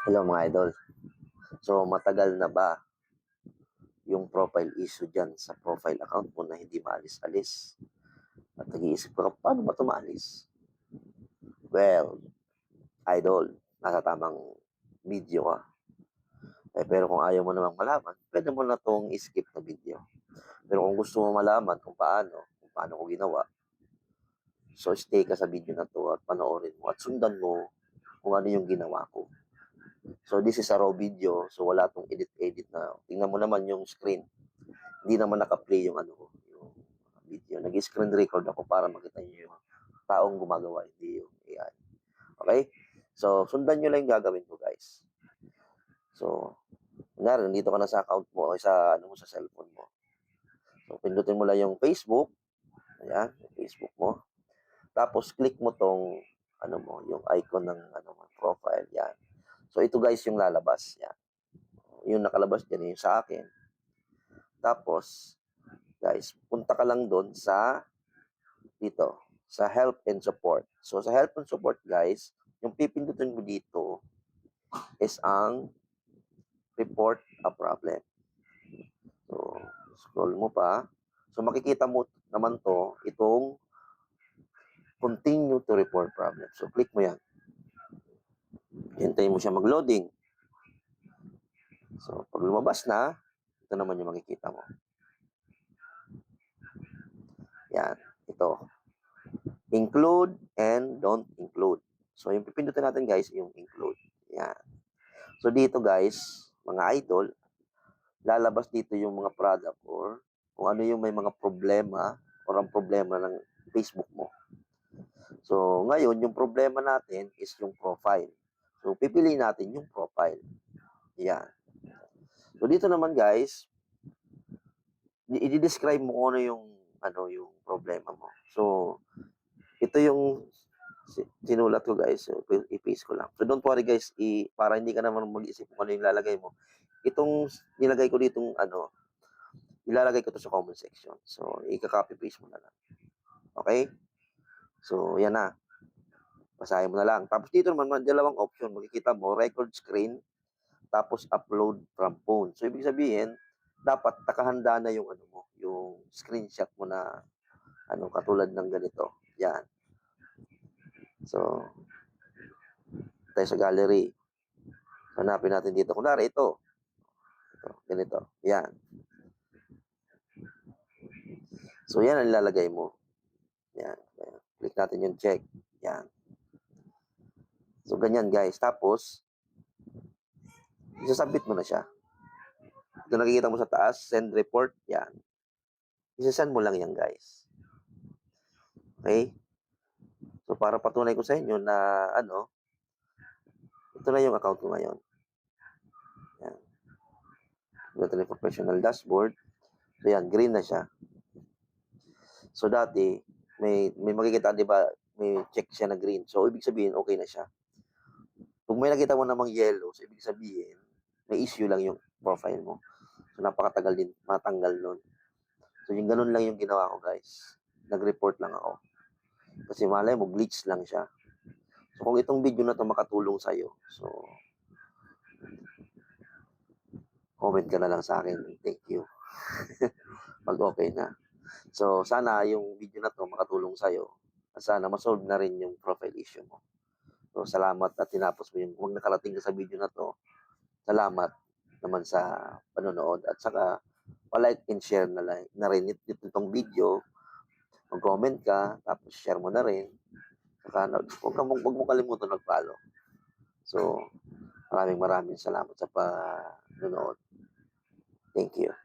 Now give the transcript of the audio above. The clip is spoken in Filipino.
Hello mga idol. So matagal na ba yung profile issue dyan sa profile account mo na hindi maalis-alis? At nag-iisip ko, paano ba ito maalis? Well, idol, nasa tamang video ka. Pero kung ayaw mo namang malaman, pwede mo na itong skip na video. Pero kung gusto mo malaman kung paano ko ginawa, so stay ka sa video na to at panoorin mo at sundan mo kung ano yung ginawa ko. So this is a raw video, so wala tong edit-edit na. Tingnan mo naman yung screen. Hindi naman naka-play yung yung video. Nag-screen record ako para makita niyo yung taong gumagawa, hindi yung AI. Okay? So, sundan nyo lang yung gagawin ko, guys. So, kunyari, nandito ka na sa account mo o sa cellphone mo. So, pindutin mo lang yung Facebook. Ayan, yung Facebook mo. Tapos, click mo tong, yung icon ng, profile. Yan. So, ito guys yung lalabas. Yan. Yung nakalabas dyan, yung sa akin. Tapos, guys, punta ka lang doon dito, sa help and support. So, sa help and support, guys, yung pipindutin mo dito is ang report a problem. So, scroll mo pa. So, makikita mo naman itong continue to report problem. So, click mo yan. Hintayin mo siya mag-loading. So, pag lumabas na, ito naman yung makikita mo. Yan, ito. Include and don't include. So, yung pipindutin natin, guys, yung include. Yan. So, dito, guys, mga idol, lalabas dito yung mga product or kung ano yung may mga problema or ang problema ng Facebook mo. So, ngayon, yung problema natin is yung profile. So, pipiliin natin yung profile. Yan. So, dito naman, guys, i-describe mo kung yung problema mo. So, ito yung sinulat ko, guys. So, i-paste ko lang. So, don't worry, guys, para hindi ka naman mag-isip kung ano yung lalagay mo. Itong nilagay ko ditong ilalagay ko to sa comment section. So, i-copy paste mo na lang. Okay? So, yan na. Basahin mo na lang. Tapos dito naman, may dalawang option. Makikita mo, record screen, tapos upload from phone. So, ibig sabihin, dapat nakahanda na yung yung screenshot mo na katulad ng ganito. Yan. So, tayo sa gallery. Hanapin natin dito. Kunwari, ito. Ganito. Yan. So, yan ang ilalagay mo. Yan. Click natin yung check. Yan. So, ganyan guys. Tapos, isasubmit mo na siya. Ito nakikita mo sa taas, send report. Yan. Isasend mo lang yan guys. Okay? So, para patunay ko sa inyo na ito na yung account ko ngayon. Yan. Ito na yung professional dashboard. So, yan. Green na siya. So, dati, may makikita, di ba, may check siya na green. So, ibig sabihin, okay na siya. Kung may nakita mo namang yellow, so ibig sabihin, may issue lang yung profile mo. So, napakatagal din matanggal nun. So, yung ganun lang yung ginawa ko, guys. Nag-report lang ako. Kasi malay mo, glitch lang siya. So, kung itong video na to makatulong sa'yo, so, comment ka na lang sa akin. Thank you. Pag okay na. So, sana yung video na to makatulong sa'yo. At sana masolve na rin yung profile issue mo. So, salamat at tinapos mo yung kung nakarating ka sa video na to. Salamat naman sa panonood. At saka, pa-like and share na rin itong video. Mag-comment ka, tapos share mo na rin. Saka, huwag mo kalimutan mag-follow. So, maraming salamat sa panonood. Thank you.